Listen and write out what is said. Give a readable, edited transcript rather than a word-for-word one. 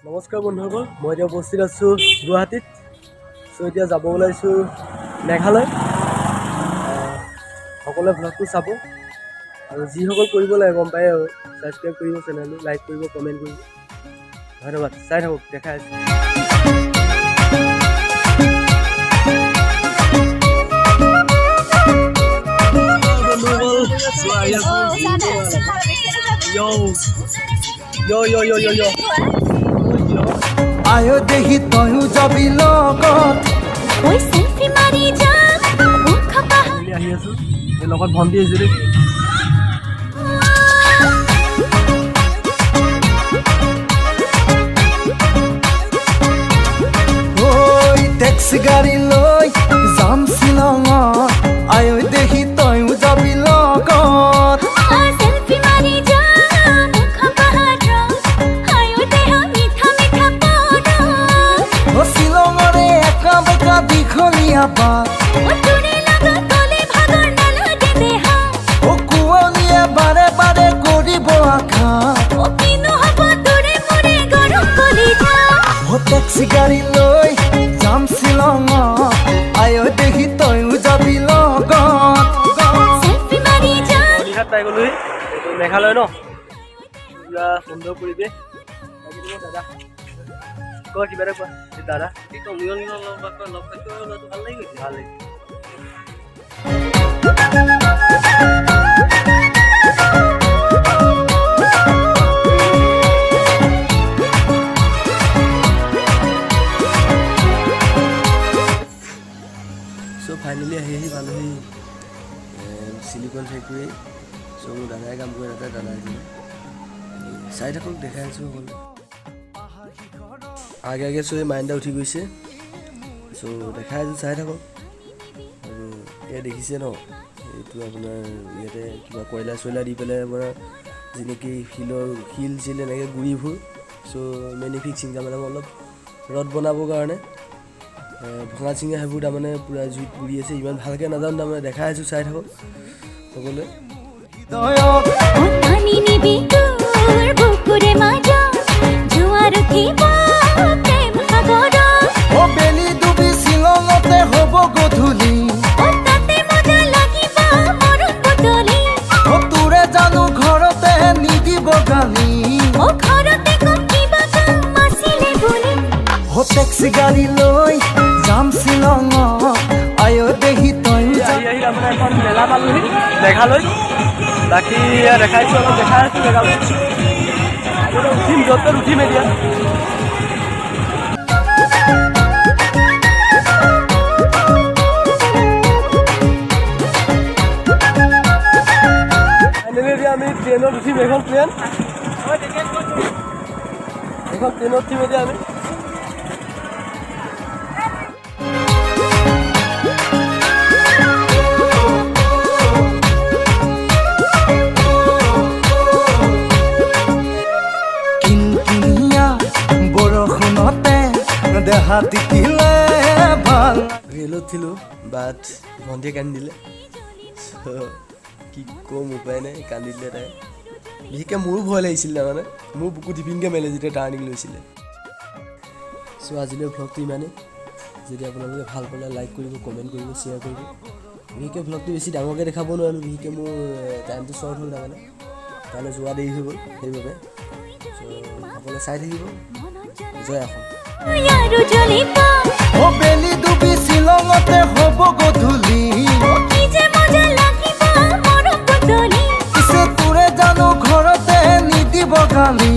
নমস্কাৰ বন্ধুসকল, মই এতিয়া উপস্থিত আছোঁ গুৱাহাটীত। চ' এতিয়া যাব ওলাইছোঁ মেঘালয়। সকলোৱে ভ্লগটো চাব আৰু যিসকল কৰিব লাগে গম পায় আৰু ছাবস্ক্ৰাইব কৰিব চেনেলটো, লাইক কৰিব, কমেণ্ট কৰিব। ধন্যবাদ, চাই থাকক, দেখাই আছোঁ। আয়ো দেহি তয়ো যাবি লগত ওই সেলফি মারি যা মুখ পাহা আহি আছোঁ, এই লগত ভণ্টি আহিছে দেই। ঐ টেক্সি গাড়ী লৈ যাম শ্বিলঙত আয়ো দেহি তয়ো যাবি লগত সেলফি মারি যা মুখ পাহা আয়ো দেহ মিঠা মিঠা পড়া ও শ্বিলঙৰে একা বেকা দীঘলীয়া বাট ও তোৰে লগা তলে ভাগৰ নালাগে দেহা ও কুঁৱলীয়ে বাৰে বাৰে কৰিব আঘাত ও কিনো হব তোৰে মোৰে গৰম কলিজা ও টেক্সি গাড়ী লৈ যাম শ্বিলঙত আয়ো দেহি তয়ো যাবি লগত সেলফি মারি যা বৰ্ণিহাট পাই গ'লোহি। এইটো মেঘালয় ন, পুৰা সুন্দৰ পৰিৱেশ। দাদা কোৱা, কিবা এটা কোৱা। দাদা ভাল লাগিছে, ভাল লাগিছে। চ' ফাইনেলি আহি পালোহি চিলিকন ফেক্টৰী। চ' মোৰ দাদাই কাম কৰে তাতে, দাদা এজনে চাই থাকক, দেখাই আছোঁ সকলো। আগে আগে চ' এই মাইণ্ডা উঠি গৈছে। চ' দেখাই আছোঁ, চাই থাকক। আৰু এয়া দেখিছে ন, এইটো আপোনাৰ ইয়াতে কিবা কয়লা চয়লা দি পেলাই আপোনাৰ যেনেকৈ শিল চিল এনেকৈ গুড়িবোৰ। চ' মেনিফিক্সিং তাৰমানে অলপ ৰদ বনাবৰ কাৰণে ভঙা চিঙা সেইবোৰ তাৰমানে পূৰা জুইত পুৰি আছে। ইমান ভালকৈ নাজানো, তাৰমানে দেখাই আছোঁ, চাই থাকক সকলোৱে। ও পানি নিবি তোৰ বুকুৰে মাজা জোৱাৰ উঠিব প্ৰেম সাগৰ ও বেলি ডুবি শ্বিলঙতে হ'ব গধূলি ও তাতে মজা লাগিব মৰণ বদলি ও তোৰে জানো ঘৰতে নিদিব গালি ও ঘৰতে কম কিবা কাম আছিলে বুলি ও টেক্সি গাড়ী লৈ যাম শ্বিলঙত আয়ো দেহি তয়ো আহি আহি আপোনাৰ এখন মেলা পালোহি মেঘালয়। বাকী দেখাইছোঁ, অলপ দেখাই আছোঁ মেঘালয়। উঠিম, য'ত উঠিম এতিয়া। ফাইনেলি এতিয়া আমি ট্ৰেইনত উঠিম। এখন ট্ৰেইনত উঠিম এতিয়া আমি। কিনকিনীয়া বৰষুণতে দেহা তিতিলে ভাল ৰেলত উঠিলোঁ, বাট ভণ্টিয়ে কান্দি দিলে। কি ক'ম, উপায় নাই, কান্দি দিলে তাই। বিশেষকৈ মোৰো ভয় লাগিছিলে, তাৰমানে মোৰ বুকু টিফিনকৈ মেলে যেতিয়া টাৰ্ণিং লৈছিলে। চ' আজিলৈ ভ্লগটো ইমানেই। যদি আপোনালোকে ভাল পালে লাইক কৰিব, কমেণ্ট কৰিব, শ্বেয়াৰ কৰিব। বিশেষকৈ ভ্লগটো বেছি ডাঙৰকৈ দেখাব নোৱাৰিলোঁ, বিশেষকৈ মোৰ টাইমটো শ্বৰ্ট হ'ল, তাৰমানে তালৈ যোৱা দেৰি হৈ গ'ল সেইবাবে। চ' সকলোৱে চাই থাকিব। জয় অসম। ইয়াৰো জ্বলিব ও বেলি ডুবি শ্বিলঙতে হ'ব গধূলি কি যে মজা লাগিব মৰম বদলি পিছে তোৰে জানো ঘৰতে নিদিব গালি